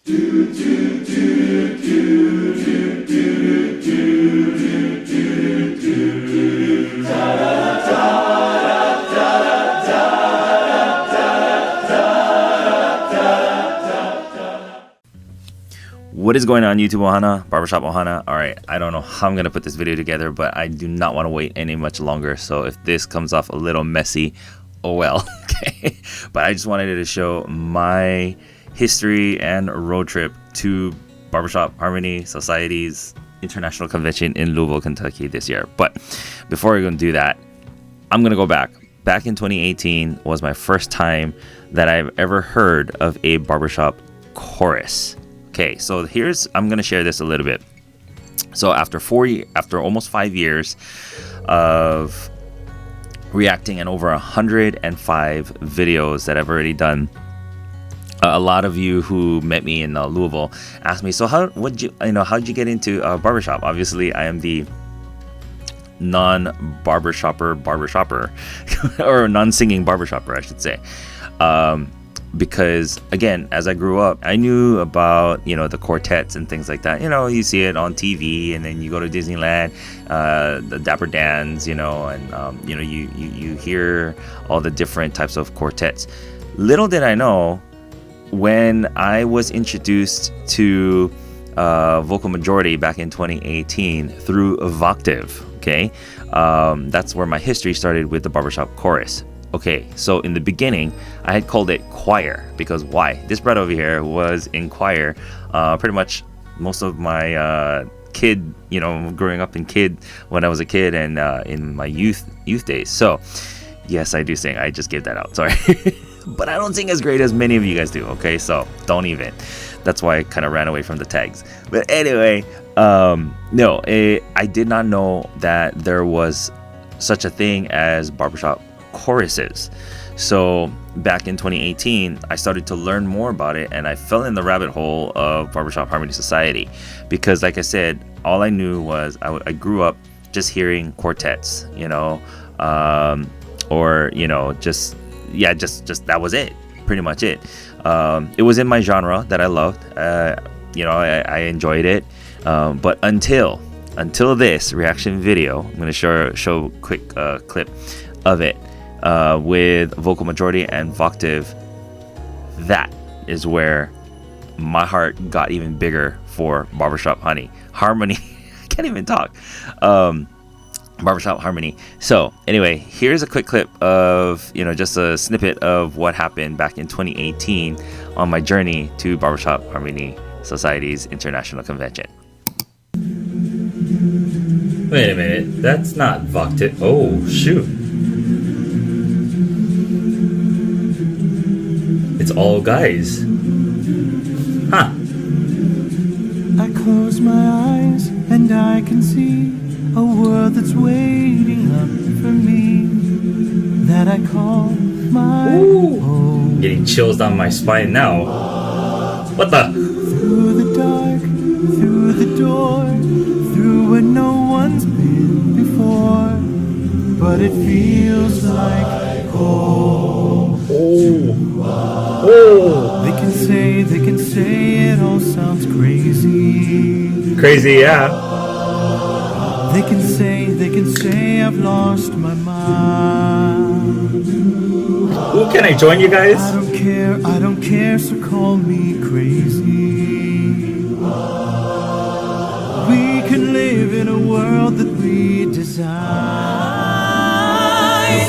What is going on, YouTube Ohana, Barbershop Ohana? Alright, I don't know how I'm going to put this video together, but I do not want to wait any much longer. So if this comes off a little messy, oh well. Okay. But I just wanted to show my history and road trip to Barbershop Harmony Society's International Convention in Louisville, Kentucky this year. But before we're going to do that, I'm going to go back. Back in 2018 was my first time that I've ever heard of a barbershop chorus. Okay, so I'm going to share this a little bit. So after almost 5 years of reacting and over 105 videos that I've already done, a lot of you who met me in Louisville asked me, so how'd you get into barbershop? Obviously, I am the barbershopper or non-singing barbershopper, I should say. Because again, as I grew up, I knew about, the quartets and things like that. You see it on TV, and then you go to Disneyland, the Dapper Dans, and you hear all the different types of quartets. Little did I know, when I was introduced to vocal majority back in 2018 through Voctave, okay, that's where my history started with the barbershop chorus. Okay, so in the beginning, I had called it choir, because why? This Bruddah over here was in choir pretty much most of my growing up when I was a kid and in my youth days. So yes, I do sing. I just gave that out, sorry. But I don't sing as great as many of you guys do, okay? So don't even. That's why I kind of ran away from the tags. But anyway, I did not know that there was such a thing as barbershop choruses. So back in 2018, I started to learn more about it, and I fell in the rabbit hole of Barbershop Harmony Society, because like I said, all I knew was I grew up just hearing quartets, just that was it, pretty much it. It was in my genre that I loved. I enjoyed it, but until this reaction video, I'm going to show a quick clip of it with vocal majority and Voctave. That is where my heart got even bigger for Barbershop Harmony. I can't even talk. Barbershop Harmony. So anyway, here's a quick clip of just a snippet of what happened back in 2018 on my journey to Barbershop Harmony Society's International Convention. Wait a minute, that's not Voctave. Oh shoot, it's all guys. Huh. I close my eyes and I can see a world that's waiting up for me, that I call my home. Getting chills down my spine now. What the? Through the dark, through the door, through where no one's been before, but it feels like home. They can say it all sounds crazy. Crazy, yeah. They can say I've lost my mind. Ooh, can I join you guys? I don't care, so call me crazy. We can live in a world that we design.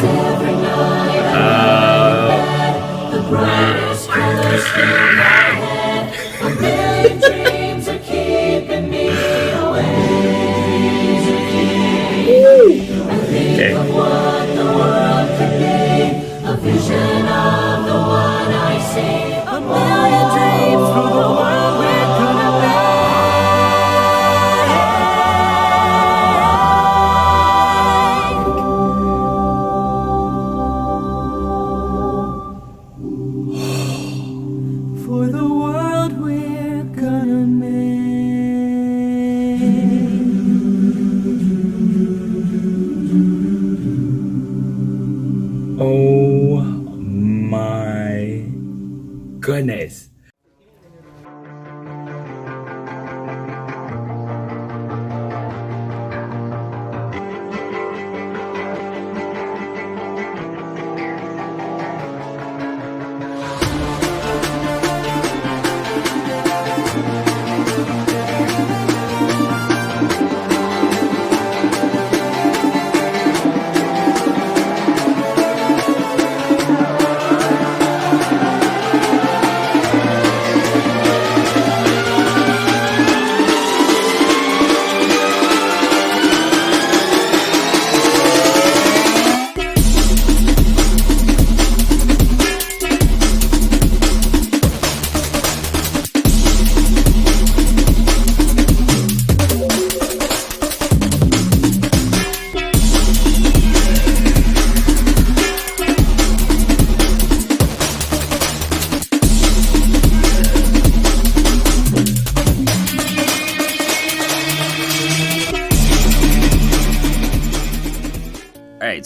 Every night the brightest colors fill my head. A million dreams are keeping me awake. I think of what the world could be, a vision of the one I see. A million dreams for the world we're gonna make. For the world we're gonna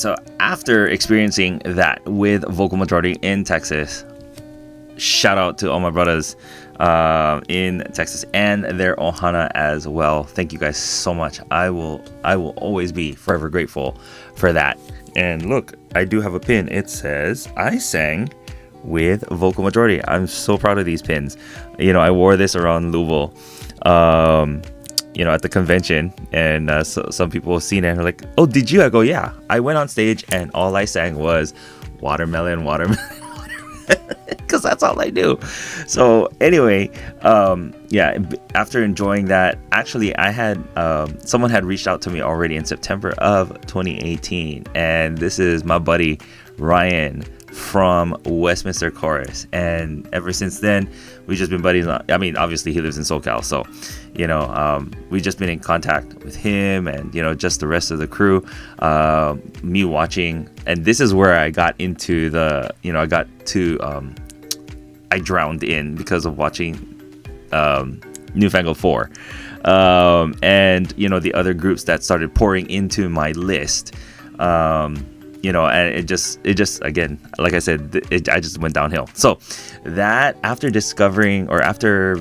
so after experiencing that with Vocal Majority in Texas, shout out to all my brothers in Texas and their Ohana as well. Thank you guys so much. I will always be forever grateful for that. And look, I do have a pin. It says I sang with Vocal Majority. I'm so proud of these pins. I wore this around Louisville at the convention, and so some people have seen it and are like, oh, did you? I go, yeah. I went on stage and all I sang was watermelon, because that's all I do. So anyway, after enjoying that, actually I had someone had reached out to me already in September of 2018, and this is my buddy Ryan from Westminster Chorus, and ever since then we've just been buddies. I mean, obviously he lives in SoCal, so we've just been in contact with him and just the rest of the crew. Me watching, and this is where I got into I drowned in because of watching Newfangled 4 and the other groups that started pouring into my list. And it just again, like I said, I just went downhill. So that after discovering, or after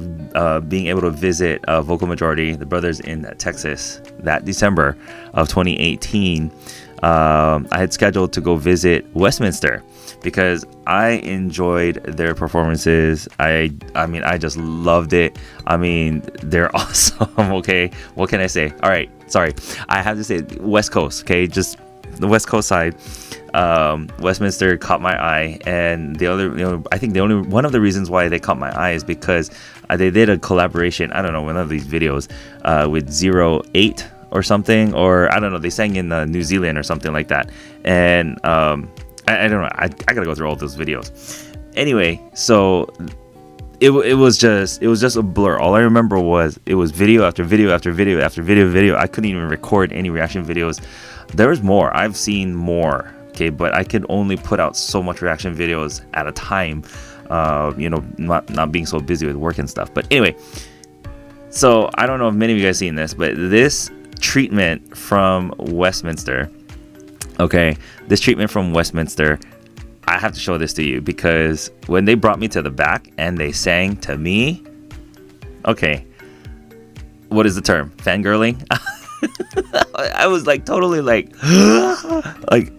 being able to visit Vocal Majority, the brothers in Texas, that December of 2018, I had scheduled to go visit Westminster because I enjoyed their performances. I mean, I just loved it. I mean, they're awesome. Okay, what can I say? All right, sorry, I have to say West Coast. Okay, just the West Coast side. Westminster caught my eye, and the other, I think the only one of the reasons why they caught my eye is because they did a collaboration. I don't know, one of these videos with 08 or something, or I don't know, they sang in New Zealand or something like that. And I don't know, I gotta go through all those videos. Anyway, so it was just a blur. All I remember was it was video after video after video after video. I couldn't even record any reaction videos. There was more. I've seen more. Okay, but I could only put out so much reaction videos at a time. Not being so busy with work and stuff. But anyway, so I don't know if many of you guys seen this, but this treatment from Westminster. Okay, this treatment from Westminster, I have to show this to you because when they brought me to the back and they sang to me, okay, what is the term? Fangirling? I was like totally like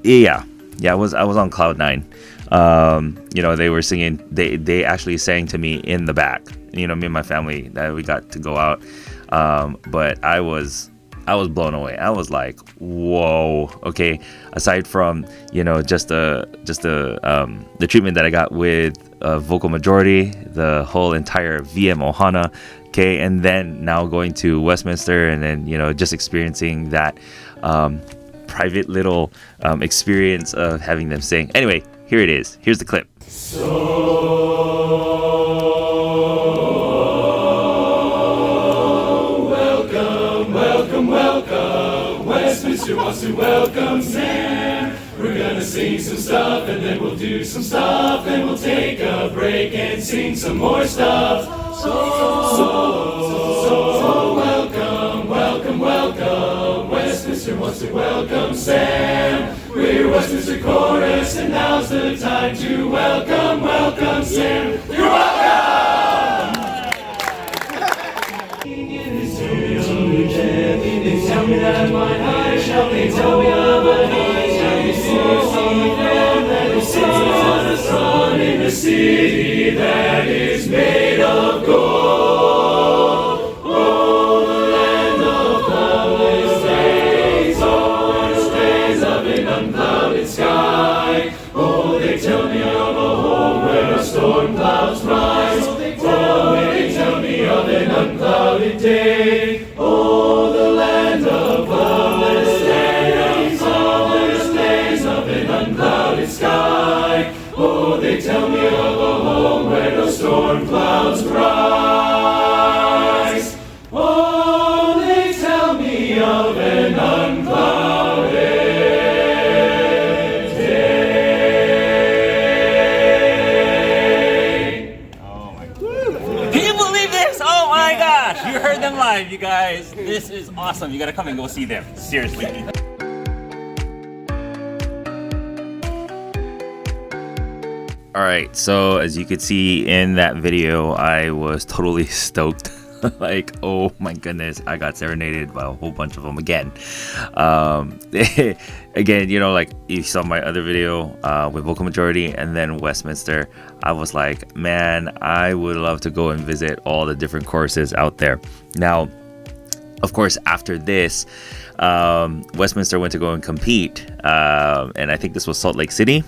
yeah, I was on cloud nine. They were singing, they actually sang to me in the back, me and my family, that we got to go out. But I was blown away. I was like, whoa. Okay, aside from just the treatment that I got with Vocal Majority, the whole entire VM Ohana. Okay, and then now going to Westminster, and then just experiencing that private little experience of having them sing. Anyway, here it is. Here's the clip. So welcome. Westminster wants to welcome Sam. We're gonna sing some stuff, and then we'll do some stuff, and we'll take a break and sing some more stuff. So welcome. Westminster wants to welcome Sam. We're Westminster Chorus, and now's the time to welcome Sam. You're welcome! They tell me that my eyes shall be, tell me of a night shall be seen there, that is sits on a throne in the city that is made of gold. Oh, the land of cloudless days, oh, days of an unclouded sky. Oh, they tell me of a home where the storm clouds rise. Oh, they tell me of an unclouded day. Oh, the land of cloudless days of an unclouded sky. Oh, they tell me of a home where no storm clouds rise. Oh, they tell me of an unclouded day. Can you believe this? Oh my gosh! You heard them live, you guys. This is awesome. You gotta come and go see them. Seriously. All right, so as you could see in that video, I was totally stoked. Like, oh my goodness, I got serenaded by a whole bunch of them again. Again, you know, like you saw my other video with Vocal Majority and then Westminster. I was like, man, I would love to go and visit all the different courses out there. Now, of course, after this, Westminster went to go and compete, and I think this was Salt Lake City.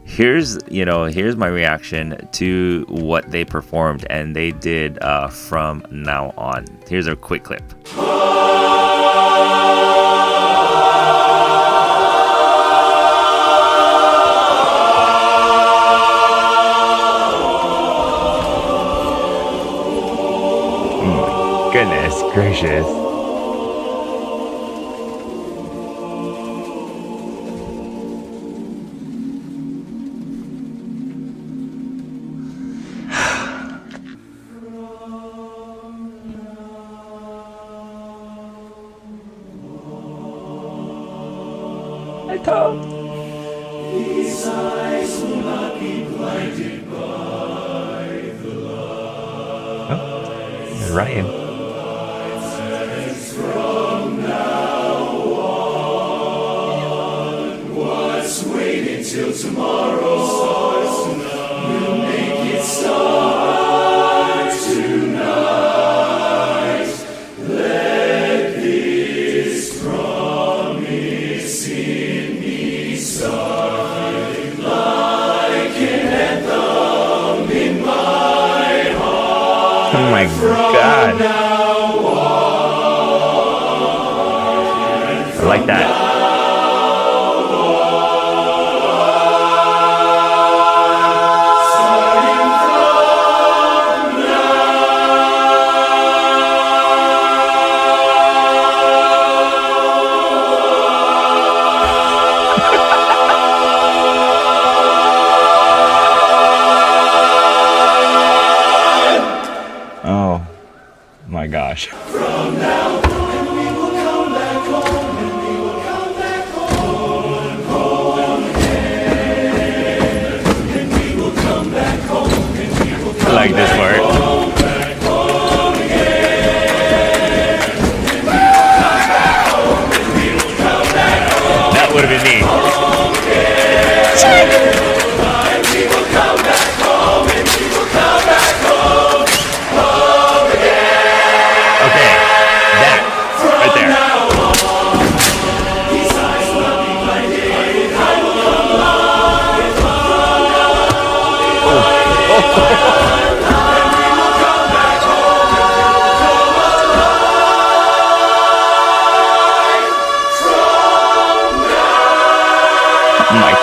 Here's my reaction to what they performed, and they did from now on. Here's a quick clip. Oh my goodness gracious. These eyes will not be blinded by the light. Ryan. From now on, what's waiting till tomorrow starts tonight. We'll make it start tonight. Let this promise in me start like an anthem in my heart. Oh my God. I like that. Oh my gosh. From now on, we will come back home, and we will come back home, home again. And we will come back home, and we will come I like this part. back home again. And we will come back home, and we will come back home. That would have been me. And we will come back home, and we will come back home, home again. Okay, that right there. These eyes will not be blinded. I will come alive. And we will come back home. And we will come alive. From now. Oh my God.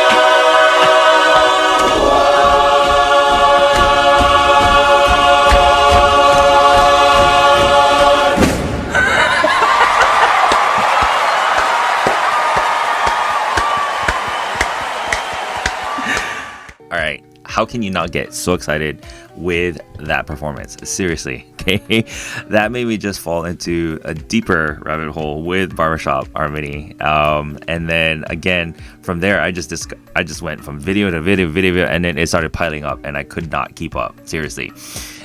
All right, how can you not get so excited with that performance? Seriously, okay? That made me just fall into a deeper rabbit hole with Barbershop Harmony. And then again, from there, I just went from video to video, and then it started piling up, and I could not keep up, seriously.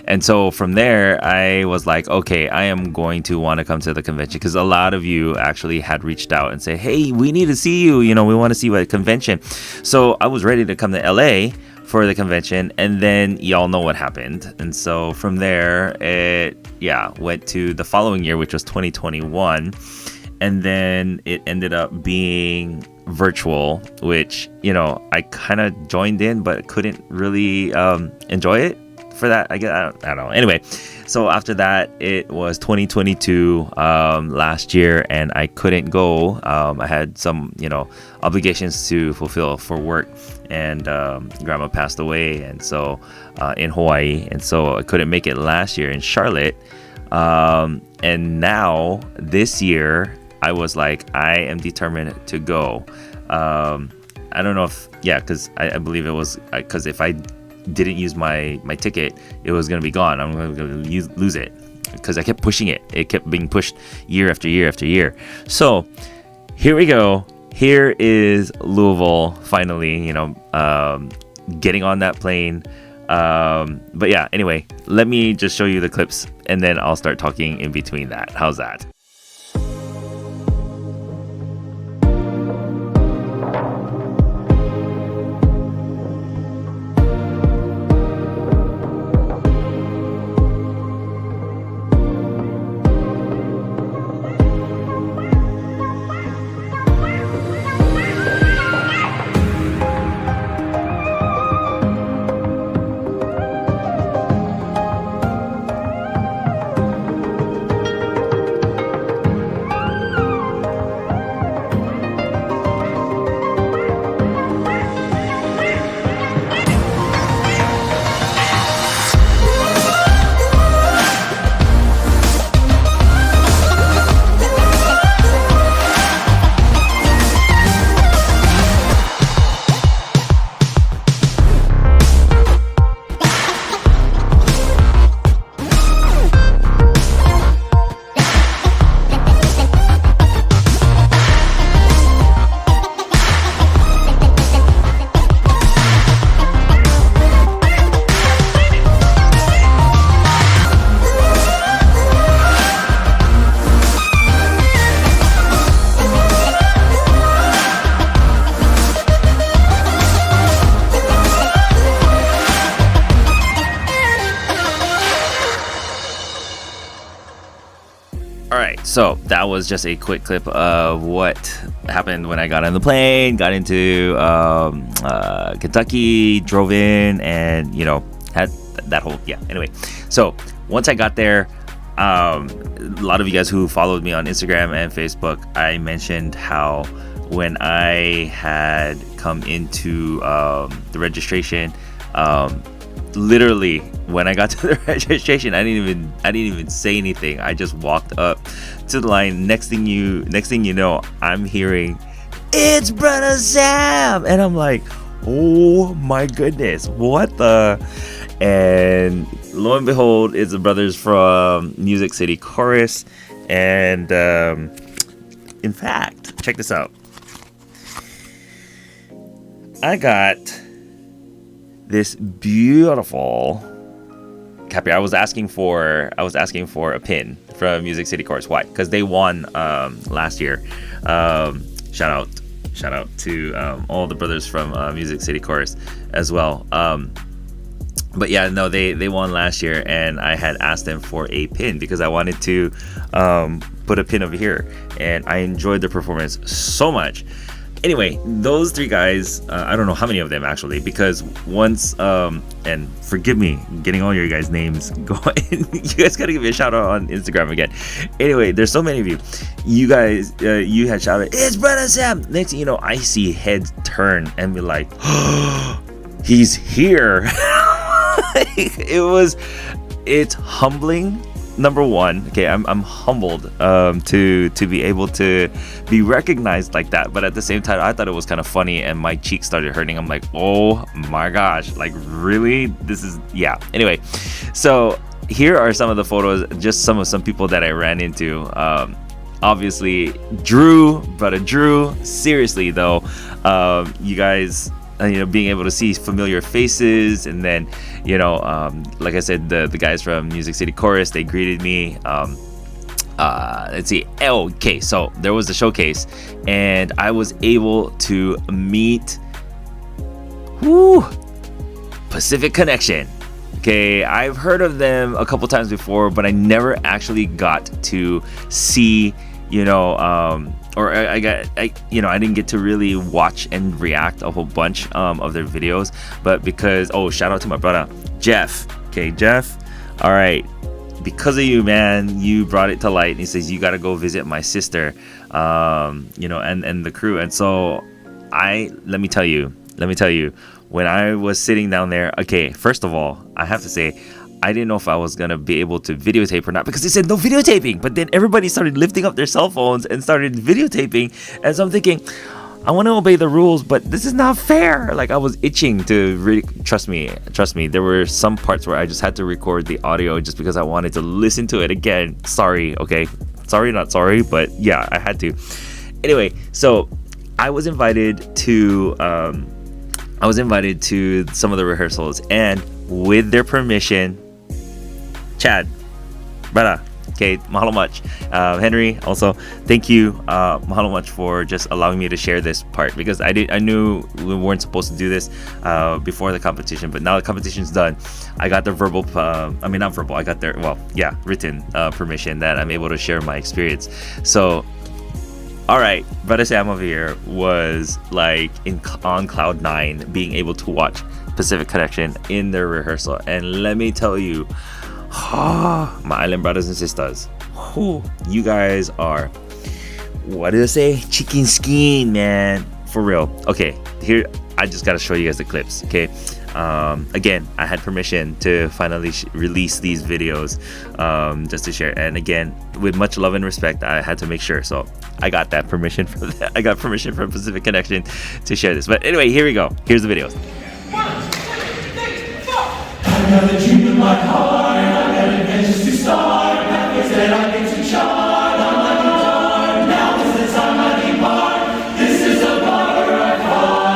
And so from there, I was like, okay, I am going to want to come to the convention, because a lot of you actually had reached out and say, hey, we need to see you. You know, we want to see you at a convention. So I was ready to come to LA for the convention, and then y'all know what happened. And so from there, it went to the following year, which was 2021. And then it ended up being virtual, which, you know, I kind of joined in, but couldn't really enjoy it. For that, I don't know. Anyway, so after that, it was 2022 last year, and I couldn't go. I had some, obligations to fulfill for work, and grandma passed away, and so in Hawaii, and so I couldn't make it last year in Charlotte. And now this year, I was like, I am determined to go. I don't know if, because I believe it was because if I didn't use my ticket, it was going to be gone. I'm going to lose it because I kept pushing it. It kept being pushed year after year after year. So here we go. Here is Louisville finally, getting on that plane. But yeah, anyway, let me just show you the clips and then I'll start talking in between that. How's that? So that was just a quick clip of what happened when I got on the plane, got into Kentucky, drove in, and had that whole anyway. So once I got there, a lot of you guys who followed me on Instagram and Facebook, I mentioned how when I had come into the registration, literally when I got to the registration, I didn't even say anything. I just walked up to the line. Next thing you know, I'm hearing, "It's Bruddah Sam," and I'm like, oh my goodness, what the? And lo and behold, it's the brothers from Music City Chorus. And in fact, check this out. I got this beautiful copy. I was asking for a pin from Music City Chorus. Why? Because they won last year. Shout out to all the brothers from Music City Chorus as well. But yeah, no, they won last year, and I had asked them for a pin because I wanted to put a pin over here, and I enjoyed the performance so much. Anyway, those three guys, I don't know how many of them actually, because once, and forgive me getting all your guys' names going, you guys gotta give me a shout out on Instagram again. Anyway, there's so many of you. You guys, you had shouted, "It's Bruddah Sam." Next thing you know, I see heads turn and be like, oh, he's here. It's humbling. Number one, okay, I'm humbled to be able to be recognized like that, but at the same time, I thought it was kind of funny, and my cheeks started hurting. I'm like, oh my gosh, like really? This is Anyway, so here are some of the photos, just some people that I ran into. Obviously, Bruddah Drew. Seriously though, you guys. Being able to see familiar faces, and then like I said, the guys from Music City Chorus, they greeted me. Let's see. Okay, so there was the showcase, and I was able to meet Pacific Connection. Okay, I've heard of them a couple times before, but I never actually got to see or I didn't get to really watch and react a whole bunch of their videos, but because shout out to my brother Jeff. Okay, Jeff, all right, because of you, man, you brought it to light. And he says you got to go visit my sister, and the crew. And so let me tell you, when I was sitting down there, okay, first of all, I have to say, I didn't know if I was going to be able to videotape or not, because they said no videotaping. But then everybody started lifting up their cell phones and started videotaping. And so I'm thinking, I want to obey the rules, but this is not fair. Like, I was itching to really, trust me. There were some parts where I just had to record the audio just because I wanted to listen to it again. Sorry, okay? Sorry, not sorry, but yeah, I had to. Anyway, so I was invited to I was invited to some of the rehearsals, and with their permission, Chad, Bruddah, okay, mahalo much. Henry, also, thank you, mahalo much for just allowing me to share this part, because I knew we weren't supposed to do this before the competition, but now the competition's done. I got their verbal, not verbal, I got their, written permission that I'm able to share my experience. So, all right, Brother Sam over here was like on cloud 9, being able to watch Pacific Connection in their rehearsal. And let me tell you, my island brothers and sisters, you guys are, what do they say? Chicken skin, man. For real. Okay, here, I just got to show you guys the clips, okay? Again, I had permission to finally release these videos just to share. And again, with much love and respect, I had to make sure. So I got that permission from that. I got permission from Pacific Connection to share this. But anyway, here we go. Here's the videos. 1, 2, 3, 4. I got a dream in my heart. I got adventures to start. Pathways that I get to chart. I'm like a dart. Now is the time I depart. This is a bar I call.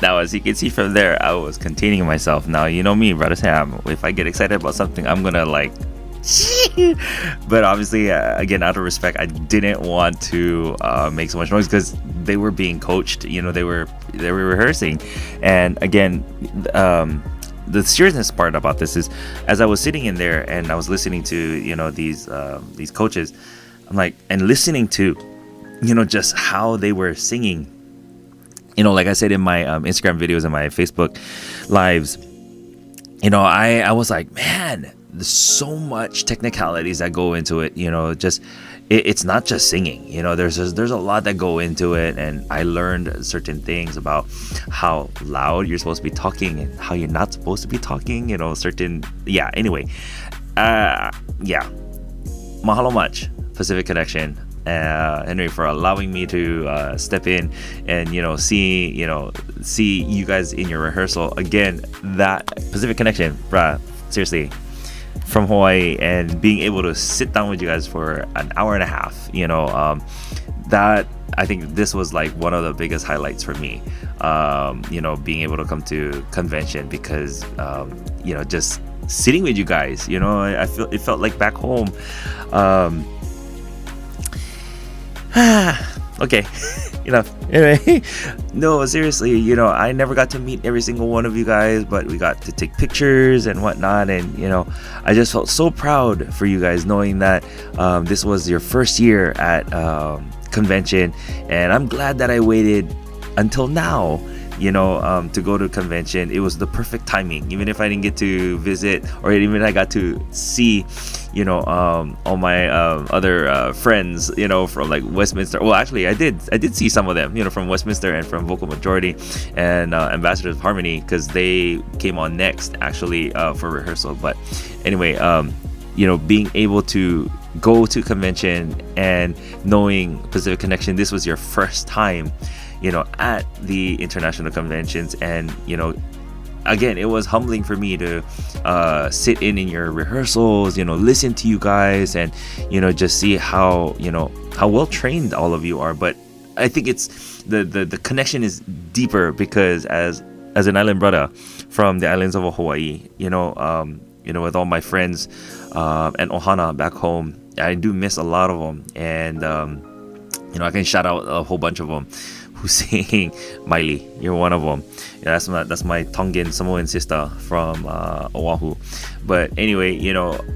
Now, as you can see from there, I was containing myself. Now, you know me, Brother Sam. If I get excited about something, I'm gonna like. But obviously, again, out of respect, I didn't want to make so much noise because they were being coached. You know, they were rehearsing, and again, the seriousness part about this is, as I was sitting in there and I was listening to these coaches, I'm like, and listening to, just how they were singing. Like I said in my Instagram videos and my Facebook lives, I was like, man, there's so much technicalities that go into it. It's not just singing. There's a lot that go into it, and I learned certain things about how loud you're supposed to be talking and how you're not supposed to be talking. Anyway, mahalo much, Pacific Connection, Henry, for allowing me to step in and see you guys in your rehearsal again. That Pacific Connection, bruh, seriously, from Hawaii, and being able to sit down with you guys for an hour and a half, that I think this was like one of the biggest highlights for me. Being able to come to convention, because just sitting with you guys, I feel it felt like back home. Okay. Anyway, no, seriously, I never got to meet every single one of you guys, but we got to take pictures and whatnot, and I just felt so proud for you guys, knowing that this was your first year at convention, and I'm glad that I waited until now to go to convention. It was the perfect timing, even if I didn't get to visit, or even I got to see all my other friends from like Westminster. Well, actually I did see some of them from Westminster and from Vocal Majority and Ambassadors of Harmony, because they came on next actually for rehearsal. But anyway, being able to go to convention and knowing Pacific Connection, this was your first time at the international conventions, and again, it was humbling for me to sit in your rehearsals, listen to you guys, and just see how well trained all of you are. But I think it's the connection is deeper, because as an island brother from the islands of Hawaii, with all my friends and Ohana back home, I do miss a lot of them, and I can shout out a whole bunch of them who's singing. Miley, you're one of them. Yeah, that's my Tongan Samoan sister from Oahu. But anyway,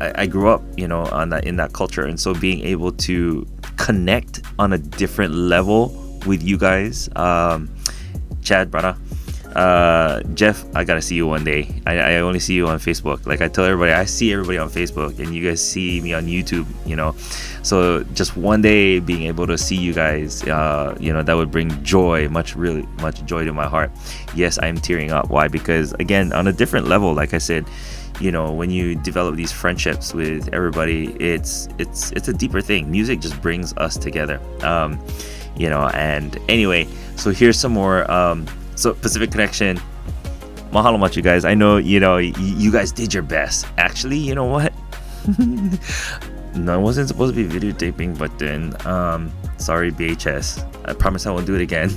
I grew up in that culture, and so being able to connect on a different level with you guys, Chad, brother, Jeff, I gotta see you one day. I only see you on Facebook. Like I tell everybody, I see everybody on Facebook, and you guys see me on YouTube, so just one day being able to see you guys, that would bring really much joy to my heart. Yes, I'm tearing up. Why? Because again, on a different level, like I said, when you develop these friendships with everybody, it's a deeper thing. Music just brings us together, and anyway, so here's some more. So Pacific Connection, mahalo much, you guys. I know, you guys did your best. Actually, you know what? No, it wasn't supposed to be videotaping, but then, sorry, BHS. I promise I won't do it again.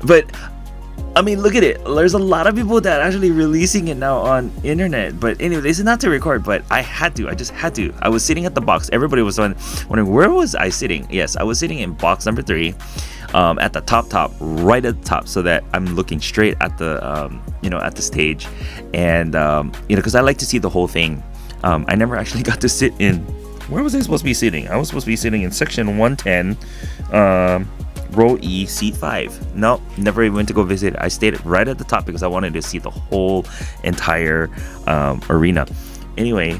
But, I mean, look at it. There's a lot of people that are actually releasing it now on internet. But anyway, this is not to record, but I just had to. I was sitting at the box. Everybody was wondering, where was I sitting? Yes, I was sitting in box number 3. At the top, right at the top, so that I'm looking straight at the at the stage, and because I like to see the whole thing. I never actually got to sit in. Where was I supposed to be sitting? I was supposed to be sitting in section 110, row E, seat 5. No, never even went to go visit. I stayed right at the top because I wanted to see the whole entire arena. Anyway,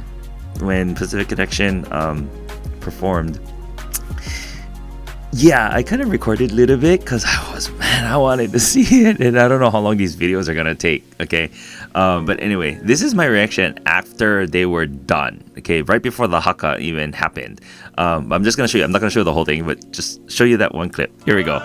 when Pacific Connection performed, yeah, I kind of recorded a little bit because I wanted to see it, and I don't know how long these videos are gonna take. Okay, but anyway, this is my reaction after they were done. Okay, right before the haka even happened. I'm just gonna show you. I'm not gonna show you the whole thing, but just show you that one clip. Here we go.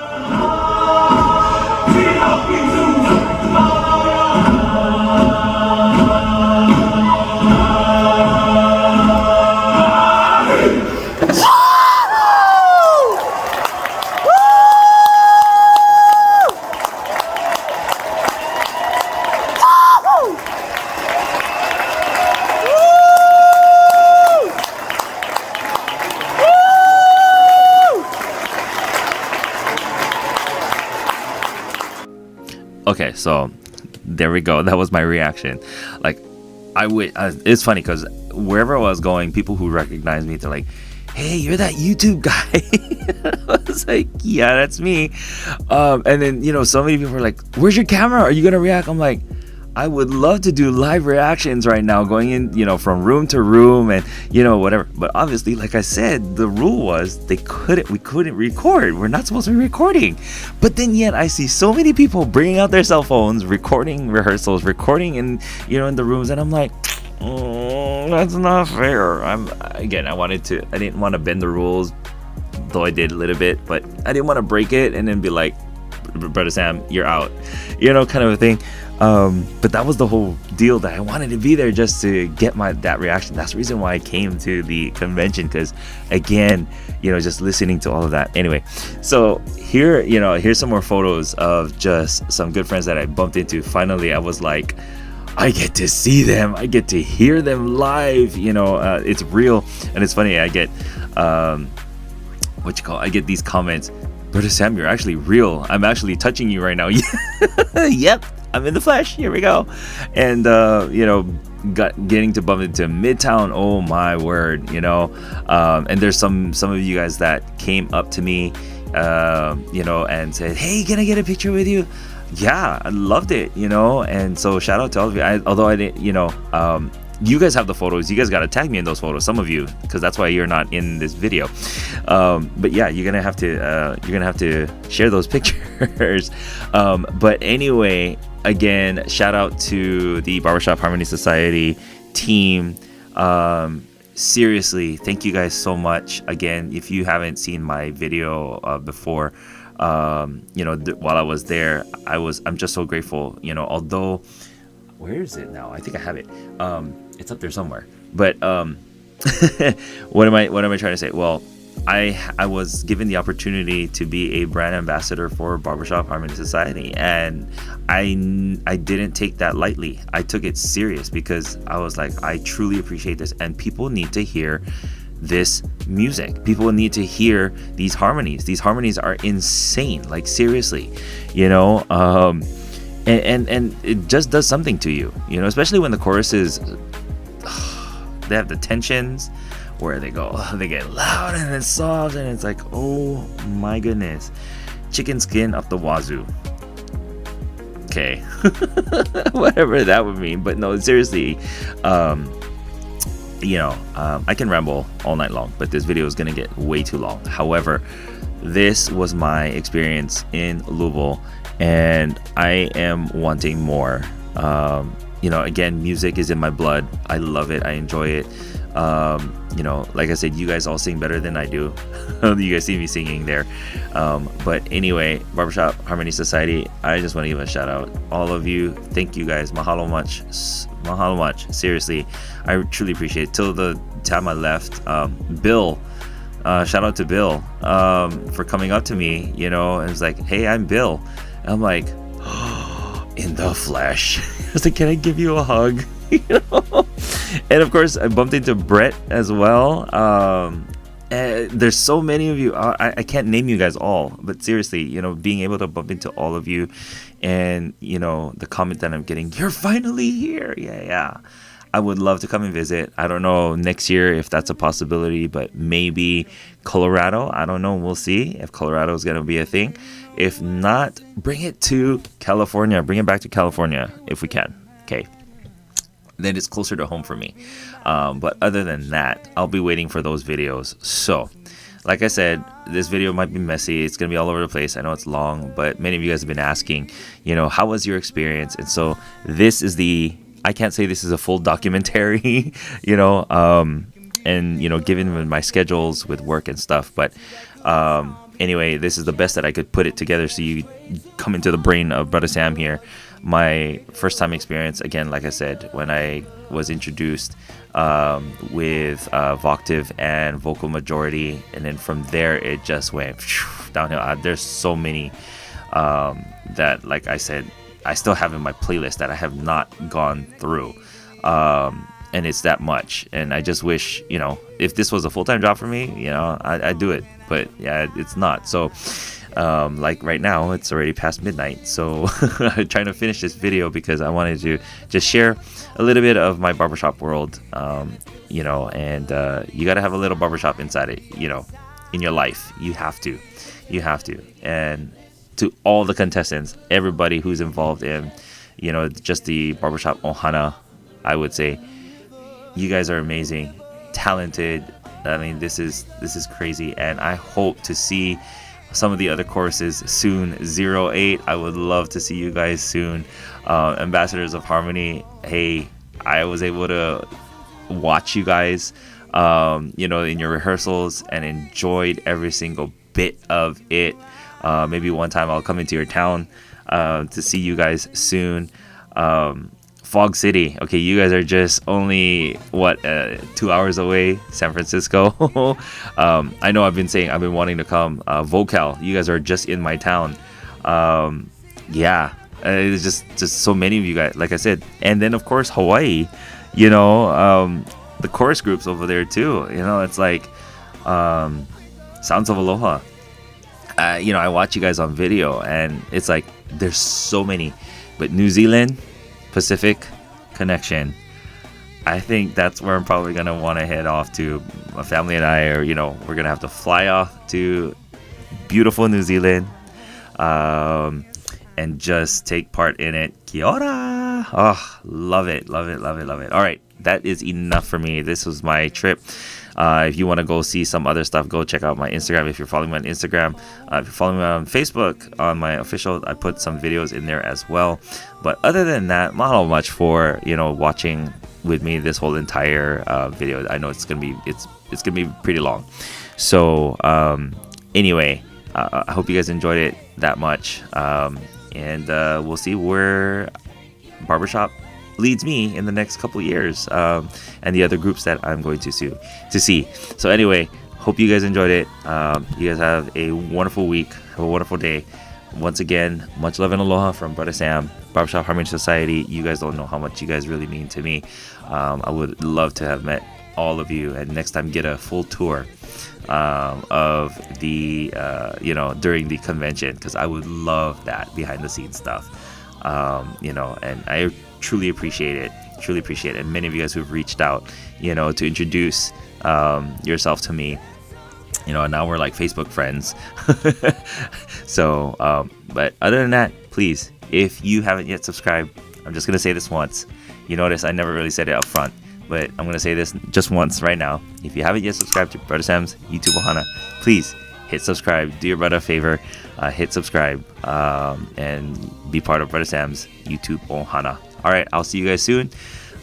Okay, so there we go. That was my reaction. Like, it's funny because wherever I was going, people who recognize me, they're like, "Hey, you're that YouTube guy." I was like, "Yeah, that's me." And then so many people are like, "Where's your camera? Are you gonna react?" I'm like, I would love to do live reactions right now, going in, from room to room and, whatever. But obviously, like I said, the rule was we couldn't record. We're not supposed to be recording. But then yet I see so many people bringing out their cell phones, recording rehearsals, recording in the rooms. And I'm like, That's not fair. I didn't want to bend the rules, though I did a little bit, but I didn't want to break it and then be like, Brother Sam, you're out, kind of a thing. But that was the whole deal, that I wanted to be there just to get that reaction. That's the reason why I came to the convention, because again, just listening to all of that. Anyway, so here's some more photos of just some good friends that I bumped into. Finally, I was like, I get to see them, I get to hear them live. It's real. And it's funny, I get I get these comments, Brother Sam, you're actually real, I'm actually touching you right now. Yep, I'm in the flesh, here we go. And getting to bump into Midtown, oh my word. And there's some of you guys that came up to me and said, hey, can I get a picture with you? Yeah, I loved it. And so shout out to all of you. Although I didn't, you guys have the photos, you guys got to tag me in those photos, some of you, because that's why you're not in this video. But yeah, you're gonna have to share those pictures. But anyway, again, shout out to the Barbershop Harmony Society team. Seriously, thank you guys so much. Again, if you haven't seen my video before, while I was there, I'm just so grateful. Although, where is it now? I think I have it. It's up there somewhere. But what am I trying to say? Well, I was given the opportunity to be a brand ambassador for Barbershop Harmony Society, and I didn't take that lightly. I took it serious because I was like, I truly appreciate this, and people need to hear this music. People need to hear these harmonies. These harmonies are insane, like seriously, and it just does something to you, especially when the choruses, they have the tensions where they get loud and then soft, and it's like, oh my goodness, chicken skin up the wazoo. Okay. Whatever that would mean, but no, seriously, I can ramble all night long, but this video is gonna get way too long. However, this was my experience in Louisville, and I am wanting more. Again, music is in my blood. I love it. I enjoy it. Like I said, you guys all sing better than I do. You guys see me singing there. But anyway, Barbershop Harmony Society, I just want to give a shout out. All of you, thank you guys. Mahalo much. Seriously, I truly appreciate it. Till the time I left, Bill, shout out to Bill for coming up to me, and it's like, hey, I'm Bill. And I'm like, in the flesh. I was like, can I give you a hug? And of course, I bumped into Brett as well. There's so many of you. I can't name you guys all, but seriously, being able to bump into all of you, and the comment that I'm getting, you're finally here. Yeah. I would love to come and visit. I don't know next year if that's a possibility, but maybe Colorado. I don't know. We'll see if Colorado is going to be a thing. If not, bring it to California. Bring it back to California if we can. Okay. Then it's closer to home for me. But other than that, I'll be waiting for those videos. So, like I said, this video might be messy. It's going to be all over the place. I know it's long, but many of you guys have been asking, how was your experience? And so this is I can't say this is a full documentary, and, given my schedules with work and stuff. But anyway, this is the best that I could put it together so you come into the brain of Brother Sam here. My first time experience, again, like I said, when I was introduced with Voctive and Vocal Majority, and then from there it just went downhill. There's so many that, like I said, I still have in my playlist that I have not gone through, and it's that much. And I just wish, if this was a full-time job for me, I'd do it, but yeah, it's not. So like right now, it's already past midnight, so I'm trying to finish this video because I wanted to just share a little bit of my barbershop world, and you got to have a little barbershop inside it, in your life. You have to. And to all the contestants, everybody who's involved in, just the Barbershop Ohana, I would say, you guys are amazing, talented. I mean, this is crazy, and I hope to see some of the other courses soon. 08, I would love to see you guys soon. Ambassadors of Harmony, hey, I was able to watch you guys, you know, in your rehearsals and enjoyed every single bit of it. Maybe one time I'll come into your town to see you guys soon. Fog City. Okay, you guys are just only 2 hours away. San Francisco. I know I've been wanting to come. Vocal. You guys are just in my town. Yeah, it's just so many of you guys. Like I said, and then of course Hawaii. You know, the chorus groups over there too. You know, it's like Sounds of Aloha. You know, I watch you guys on video, and it's like there's so many. But New Zealand, Pacific Connection, I think that's where I'm probably gonna want to head off to. My family and I are, you know, we're gonna have to fly off to beautiful New Zealand, and just take part in it. Kia ora! Oh, love it, love it, love it, love it. All right, that is enough for me. This was my trip. If you want to go see some other stuff, go check out my Instagram. If you're following me on Instagram, if you're following me on Facebook, on my official, I put some videos in there as well. But other than that, mahalo much for, you know, watching with me this whole entire video. I know it's gonna be pretty long. So anyway, I hope you guys enjoyed it that much, and we'll see where Barbershop leads me in the next couple of years, and the other groups that I'm going to see. So anyway, hope you guys enjoyed it. You guys have a wonderful week, have a wonderful day. Once again, much love and aloha from Bruddah Sam, Barbershop Harmony Society. You guys don't know how much you guys really mean to me. I would love to have met all of you, and next time get a full tour of the you know, during the convention, because I would love that behind the scenes stuff. You know, and I truly appreciate it. And many of you guys who've reached out, you know, to introduce yourself to me, you know, and now we're like Facebook friends. So but other than that, please, if you haven't yet subscribed, I'm just gonna say this once. You notice I never really said it up front, but I'm gonna say this just once right now. If you haven't yet subscribed to Bruddah Sam's YouTube Ohana, please hit subscribe. Do your brother a favor, hit subscribe, and be part of Bruddah Sam's YouTube Ohana. All right, I'll see you guys soon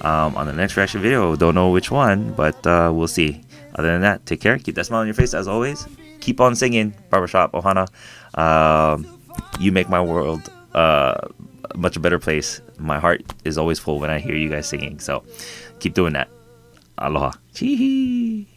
on the next reaction video. Don't know which one, but we'll see. Other than that, take care. Keep that smile on your face as always. Keep on singing, Barbershop Ohana. You make my world much a better place. My heart is always full when I hear you guys singing. So keep doing that. Aloha. Chee